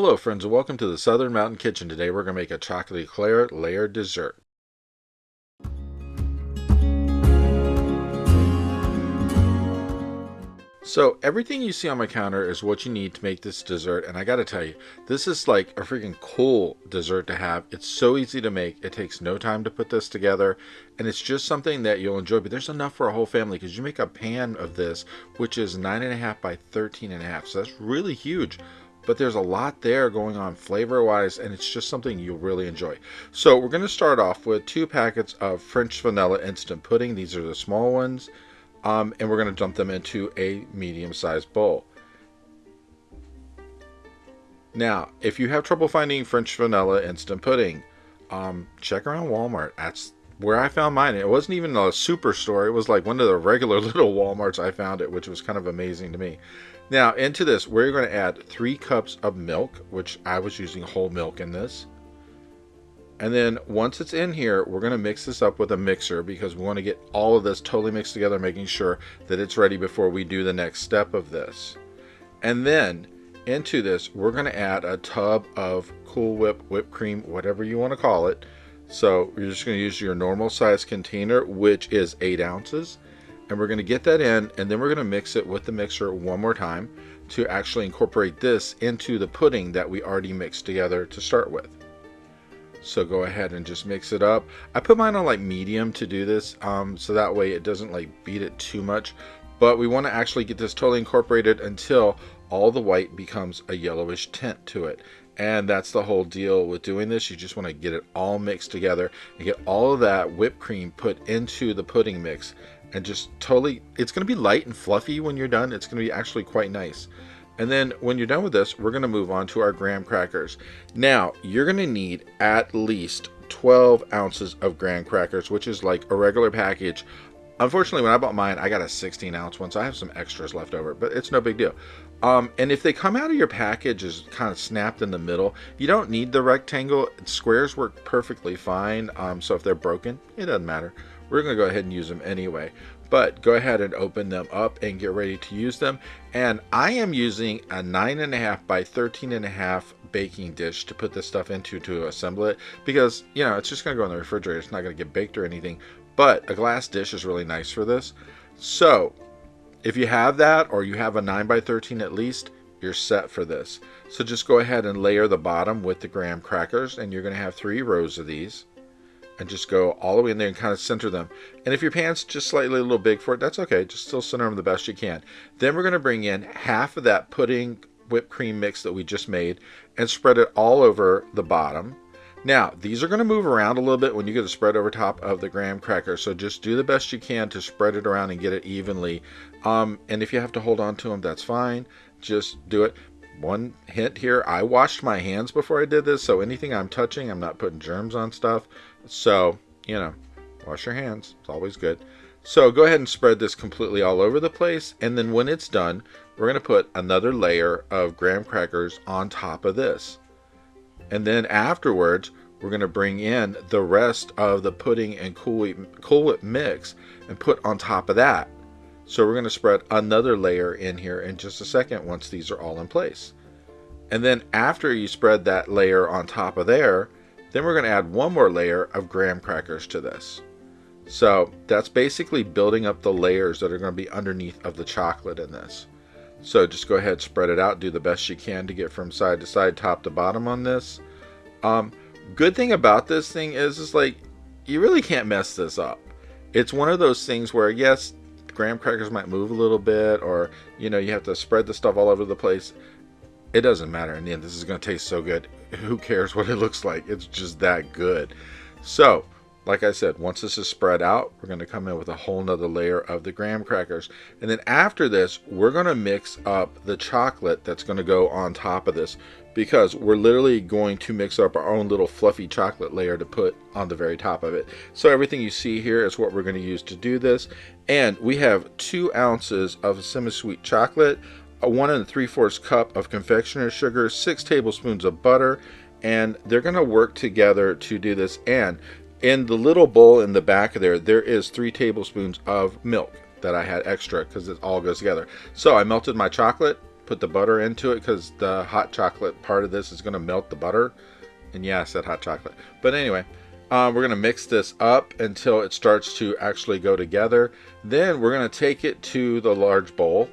Hello friends and welcome to the Southern Mountain Kitchen. Today we're going to make a chocolate eclair layered dessert. So everything you see on my counter is what you need to make this dessert, and I gotta tell you, this is like a freaking cool dessert to have. It's so easy to make, it takes no time to put this together, and it's just something that you'll enjoy. But there's enough for a whole family because you make a pan of this, which is 9.5 by 13.5, so that's really huge. But there's a lot there going on flavor wise, and it's just something you'll really enjoy. So we're going to start off with 2 packets of French vanilla instant pudding. These are the small ones, and we're going to dump them into a medium-sized bowl. Now, if you have trouble finding French vanilla instant pudding, check around Walmart. That's where I found mine. It wasn't even a superstore. It was like one of the regular little Walmarts I found it, which was kind of amazing to me. Now, into this, we're going to add 3 cups of milk, which I was using whole milk in this. And then once it's in here, we're going to mix this up with a mixer because we want to get all of this totally mixed together, making sure that it's ready before we do the next step of this. And then into this, we're going to add a tub of Cool Whip whipped cream, whatever you want to call it. So you're just going to use your normal size container, which is 8 ounces. And we're going to get that in, and then we're going to mix it with the mixer one more time to actually incorporate this into the pudding that we already mixed together to start with. So go ahead and just mix it up. I put mine on like medium to do this, so that way it doesn't like beat it too much. But we want to actually get this totally incorporated until all the white becomes a yellowish tint to it. And that's the whole deal with doing this. You just want to get it all mixed together and get all of that whipped cream put into the pudding mix. And just totally, it's going to be light and fluffy when you're done. It's going to be actually quite nice. And then when you're done with this, we're going to move on to our graham crackers. Now, you're going to need at least 12 ounces of graham crackers, which is like a regular package. Unfortunately, when I bought mine, I got a 16-ounce one, so I have some extras left over, but it's no big deal. And if they come out of your package is kind of snapped in the middle, you don't need the rectangle. Squares work perfectly fine, so if they're broken, it doesn't matter. We're going to go ahead and use them anyway. But go ahead and open them up and get ready to use them. And I am using a 9.5 by 13.5 baking dish to put this stuff into to assemble it, because you know it's just going to go in the refrigerator. It's not going to get baked or anything. But a glass dish is really nice for this. So if you have that, or you have a 9 by 13 at least, you're set for this. So just go ahead and layer the bottom with the graham crackers, and you're going to have 3 rows of these. And just go all the way in there and kind of center them. And if your pan's just slightly a little big for it, that's okay. Just still center them the best you can. Then we're going to bring in half of that pudding whipped cream mix that we just made and spread it all over the bottom. Now, these are going to move around a little bit when you get a spread over top of the graham cracker. So just do the best you can to spread it around and get it evenly. And if you have to hold on to them, that's fine. Just do it. One hint here, I washed my hands before I did this, so anything I'm touching, I'm not putting germs on stuff. So, you know, wash your hands. It's always good. So go ahead and spread this completely all over the place. And then when it's done, we're going to put another layer of graham crackers on top of this. And then afterwards, we're going to bring in the rest of the pudding and Cool Whip mix and put on top of that. So we're going to spread another layer in here in just a second once these are all in place. And then after you spread that layer on top of there, then we're going to add one more layer of graham crackers to this. So that's basically building up the layers that are going to be underneath of the chocolate in this. So just go ahead, spread it out, do the best you can to get from side to side, top to bottom on this. Good thing about this thing is like, you really can't mess this up. It's one of those things where, yes, graham crackers might move a little bit, or you know, you have to spread the stuff all over the place. It doesn't matter. In the end, this is going to taste so good. Who cares what it looks like? It's just that good. So like I said, once this is spread out, we're going to come in with a whole nother layer of the graham crackers. And then after this, we're going to mix up the chocolate that's going to go on top of this, because we're literally going to mix up our own little fluffy chocolate layer to put on the very top of it. So everything you see here is what we're going to use to do this. And we have 2 ounces of semi-sweet chocolate, a 1 3/4 cup of confectioner's sugar, 6 tablespoons of butter, and they're going to work together to do this. And in the little bowl in the back there, there is 3 tablespoons of milk that I had extra because it all goes together. So I melted my chocolate, put the butter into it because the hot chocolate part of this is going to melt the butter. And yeah, I said hot chocolate. But anyway, we're going to mix this up until it starts to actually go together. Then we're going to take it to the large bowl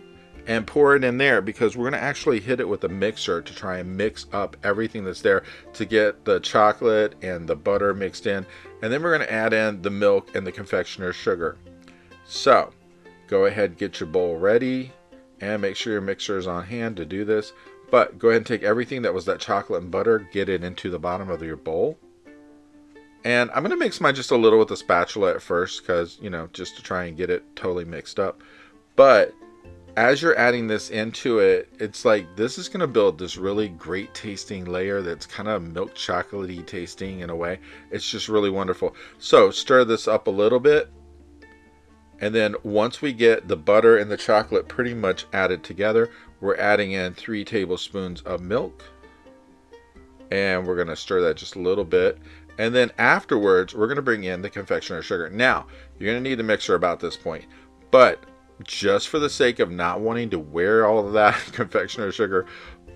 and pour it in there, because we're going to actually hit it with a mixer to try and mix up everything that's there to get the chocolate and the butter mixed in. And then we're going to add in the milk and the confectioner's sugar. So go ahead, get your bowl ready, and make sure your mixer is on hand to do this. But go ahead and take everything that was that chocolate and butter, get it into the bottom of your bowl. And I'm going to mix mine just a little with the spatula at first, because, you know, just to try and get it totally mixed up. But as you're adding this into it, it's like this is going to build this really great tasting layer that's kind of milk chocolatey tasting in a way. It's just really wonderful. So stir this up a little bit. And then once we get the butter and the chocolate pretty much added together, we're adding in 3 tablespoons of milk. And we're going to stir that just a little bit. And then afterwards, we're going to bring in the confectioner's sugar. Now, you're going to need a mixer about this point. But just for the sake of not wanting to wear all of that confectioner's sugar,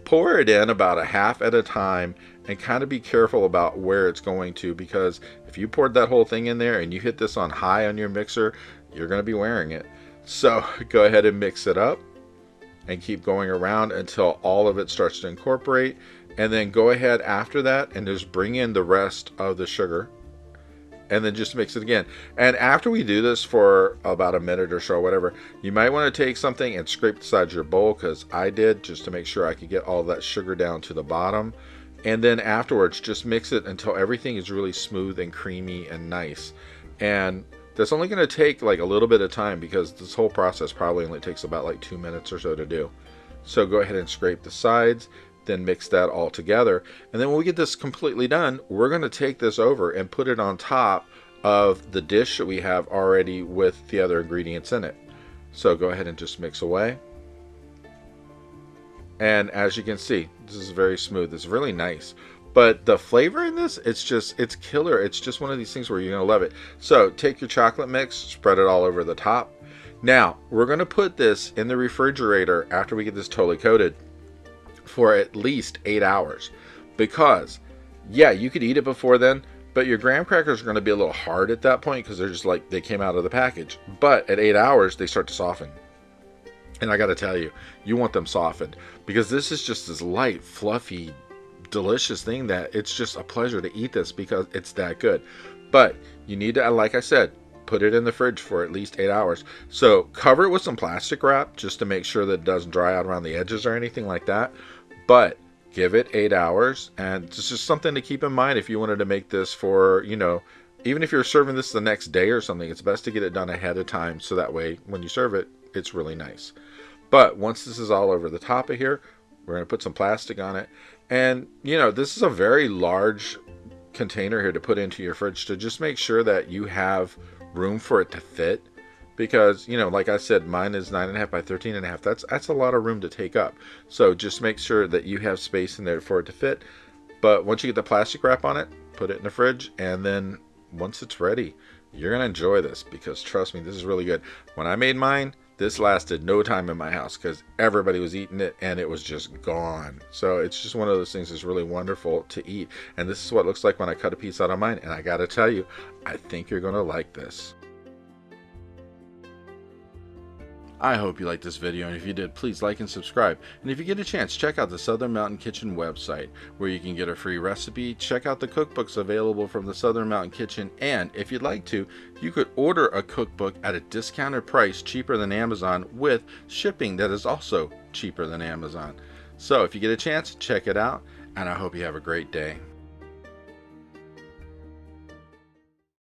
pour it in about a half at a time and kind of be careful about where it's going to, because if you poured that whole thing in there and you hit this on high on your mixer, you're going to be wearing it. So go ahead and mix it up and keep going around until all of it starts to incorporate. And then go ahead after that and just bring in the rest of the sugar. And then just mix it again. And after we do this for about a minute or so, whatever, you might want to take something and scrape the sides of your bowl, because I did, just to make sure I could get all that sugar down to the bottom. And then afterwards, just mix it until everything is really smooth and creamy and nice. And that's only going to take like a little bit of time, because this whole process probably only takes about like 2 minutes or so to do. So go ahead and scrape the sides. Then mix that all together, and then when we get this completely done, we're going to take this over and put it on top of the dish that we have already with the other ingredients in it. So go ahead and just mix away, and as you can see, this is very smooth. It's really nice, but the flavor in this, it's killer. It's just one of these things where you're going to love it. So take your chocolate mix, spread it all over the top. Now we're going to put this in the refrigerator after we get this totally coated for at least 8 hours, because yeah, you could eat it before then, but your graham crackers are going to be a little hard at that point because they're just like they came out of the package. But at 8 hours they start to soften, and I got to tell you, you want them softened, because this is just this light, fluffy, delicious thing that it's just a pleasure to eat this because it's that good. But you need to, like I said, put it in the fridge for at least 8 hours. So cover it with some plastic wrap just to make sure that it doesn't dry out around the edges or anything like that. But give it 8 hours, and it's just something to keep in mind if you wanted to make this for, you know, even if you're serving this the next day or something, it's best to get it done ahead of time, so that way when you serve it, it's really nice. But once this is all over the top of here, we're going to put some plastic on it. And, you know, this is a very large container here to put into your fridge to just make sure that you have room for it to fit. Because, you know, like I said, mine is 9.5 by 13.5. That's a lot of room to take up. So just make sure that you have space in there for it to fit. But once you get the plastic wrap on it, put it in the fridge. And then once it's ready, you're going to enjoy this, because trust me, this is really good. When I made mine, this lasted no time in my house because everybody was eating it and it was just gone. So it's just one of those things that's really wonderful to eat. And this is what it looks like when I cut a piece out of mine. And I got to tell you, I think you're going to like this. I hope you liked this video, and if you did, please like and subscribe. And if you get a chance, check out the Southern Mountain Kitchen website, where you can get a free recipe, check out the cookbooks available from the Southern Mountain Kitchen, and if you'd like to, you could order a cookbook at a discounted price, cheaper than Amazon, with shipping that is also cheaper than Amazon. So if you get a chance, check it out, and I hope you have a great day.